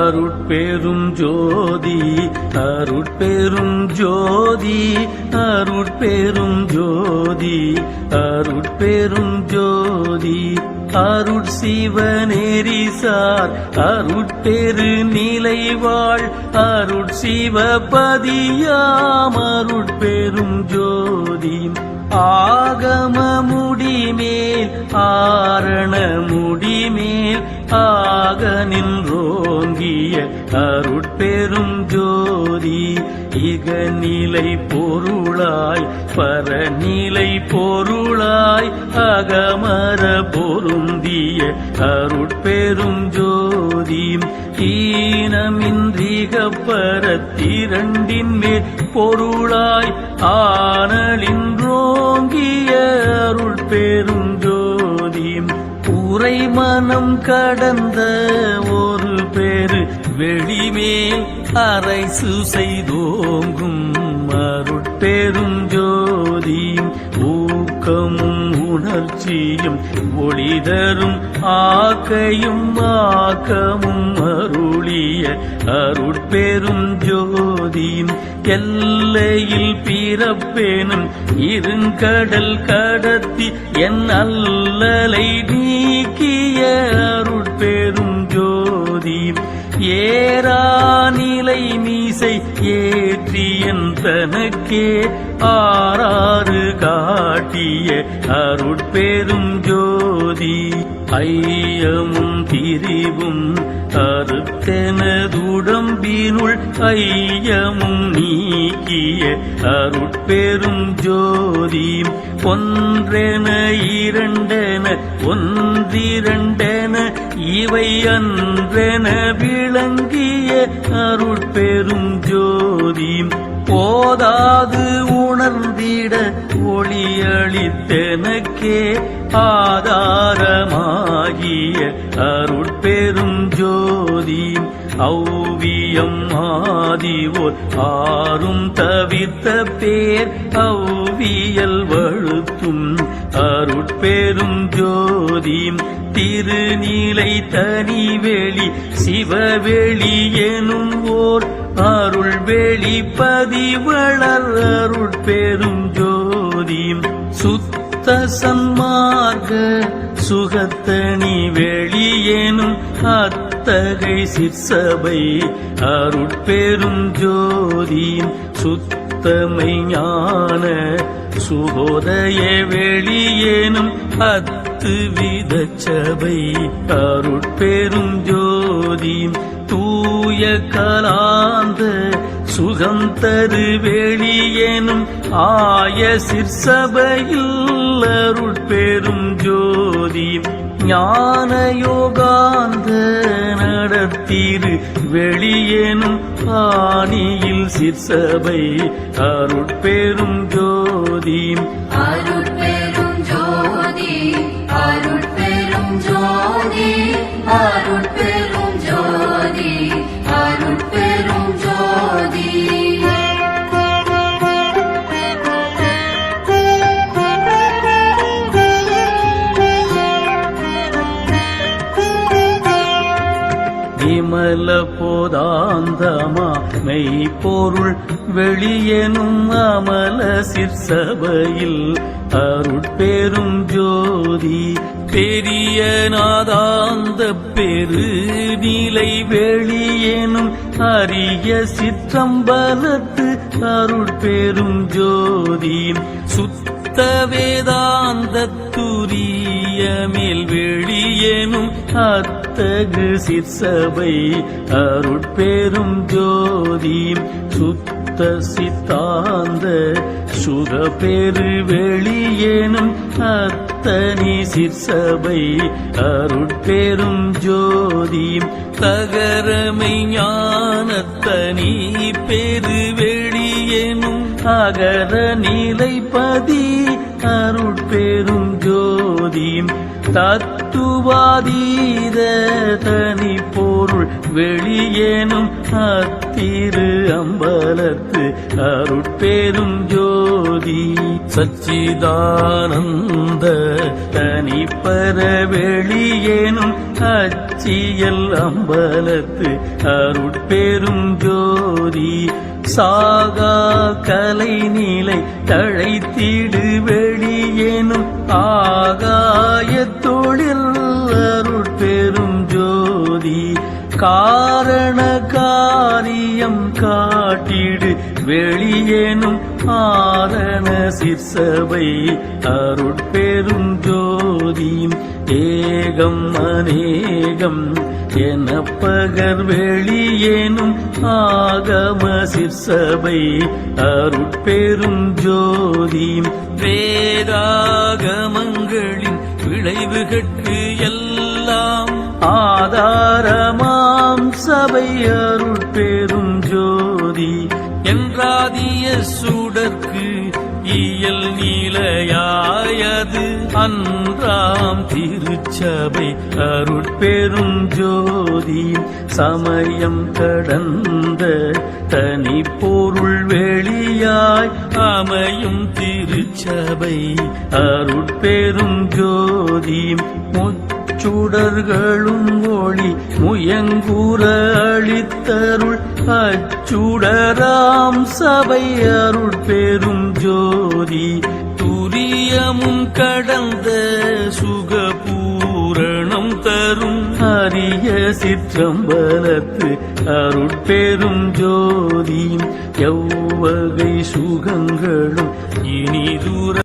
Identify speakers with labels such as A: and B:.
A: அருட்பெரும் ஜோதி அருட்பெரும் ஜோதி அருட்பெரும் ஜோதி அருட்பெரும் ஜோதி அருட்சிவநெறிசார் அருட்பெரு நிலைவாழ் அருட்சிவபதியாம் அருட்பெரும் ஜோதி ஆகம முடிமேல் ஆரண முடிமேல் ஆக நின்றோங்கிய அருட்பெரும் ஜோதி இகநிலை பொருளாய் பரநிலை பொருளாய் அகமர பொருந்திய அருட்பெரும் ஜோதி ஈனமின்றிகப்பரத்திரண்டின் மேல் பொருளாய் ஆனலின்றோங்கிய அருட்பெரும் ஜோதி உரை மனம் கடந்த ஒரு பேரு வெளிமேல் அரைசு செய்தோங்கும் அருட்பெரும் ஜோதி ஊக்கமும் உணர்ச்சியும் ஒளிதரும் ஆக்கையும் ஆக்கமும் அருளிய அருட்பெரும் ஜோதி எல்லையில் பிறப்பேனும் இருங்கடல் கடத்தி என் அல்லலை நீக்கிய அருட்பெரும் ஜோதி ஏறாநிலை மீசை ஏற்றியன் தனக்கே ஆறாறு காட்டிய அருட்பெரும் ஜோதி ஐயமும் திரிவும் அறுத்தெனதுடம்பினுள் ஐயமும் நீக்கிய அருட்பெரும் ஜோதி ஒன்றென இரண்டென ஒன்றிரண்டென இவை அன்றென விளங்கிய அருட்பெரும் ஜோதி போதாது உணர்ந்திட ஒளியளித்தெனக்கே ஆதாரமாகிய அருட்பெரும் ஜோதி ஔவியம் ஆதிவோர் ஆறும் தவிர்த்த பேர் ஔவியல் வழுத்தும் அருட்பெரும் ஜோதி திருநீலை தனிவெளி சிவவெளி எனும் ஓர் அருள் வெளிப்பதிவளர் அருட்பெரும் ஜோதி சுத்த சன்மார்க்க சுகத்தனி வெளியேனும் அத்தகை சிற்சபை அருட்பெரும் ஜோதி சுத்தமை ஞான சுகோதய வெளியேனும் அத்துவித சபை அருட்பெரும் ஜோதி தூய கலாந்த சுகம் தரு வெளியேனும் ஆய சிற்சபையில் அருட்பெரும் ஜோதி ஞான யோகாந்த நடத்திரு வெளியேனும் ஆணியில் சிற்சபை அருட்பெரும் ஜோதி
B: அருட்பெரும் ஜோதி அருட்பெரும் ஜோதி அருட்பெரும் ஜோதி அருட்பெரும் ஜோதி
A: விமல போதாந்தமா மெய்ப்பொருள் வெளியெனும் அமல சிற்சபையில் அருட்பெரும் ஜோதி பெரிய நாதாந்த பெரு நிலை வெளியேனும் அரிய சிற்றம்பலத்து அருட்பெரும் ஜோதி சுத்த வேதாந்த துரிய மேல் வெளியேனும் அத்தகு சிற்சபை அருட்பெரும் ஜோதி சுத்த சித்தாந்த சுகப்பெரு வெளியேனும் அத்தனி சிற்சபை அருட்பெரும் ஜோதி தகரமை ஞானத்தனி பெரு வெளியேனும் அகர நிலைப்பதி அருட்பெரும் ஜோதி தத்துவாதீத தனி பொருள் வெளியேனும் அத்திரு அம்பலத்து அருட்பெரும் ஜோதி சச்சிதானந்த தனிப்பர வெளியேனும் அச்சியல் அம்பலத்து அருட்பெரும் ஜோதி சாகா கலை நிலை தழைத்திடு வெளியேனும் ஆகாய தொழில் அருட்பெரும் ஜோதி காரண காரியம் காட்டிடு வெளியேனும் ஆரண சிற்சபை அருட்பெரும் ஜோதி ஏகம் அநேகம் என பகர் வெளியேனும் ஆகம சிற்சபை அருட்பெரும் ஜோதி வேதாகமங்களின் விளைவுகட்கு எல்லாம் ஆதாரமாம் சபை அருட்பெரும் ஜோதி என்றாதிய சுடற்கு இயல் நீலையாயது அன்றாம் திருச்சபை அருட்பெரும் ஜோதி சமயம் கடந்த தனி பொருள் வெளியாய் அமையும் திருச்சபை அருட்பெரும் ஜோதி சுடர்களும் ஒளி முயங்குற அளித்தருள் அச்சுடராம் சபை அருட்பெரும் ஜோதி துரியமும் கடந்த சுகபூரணம் தரும் அரிய சிற்றம்பலத்து அருட்பெரும் ஜோதி எவ்வகை சுகங்களும் இனி தூர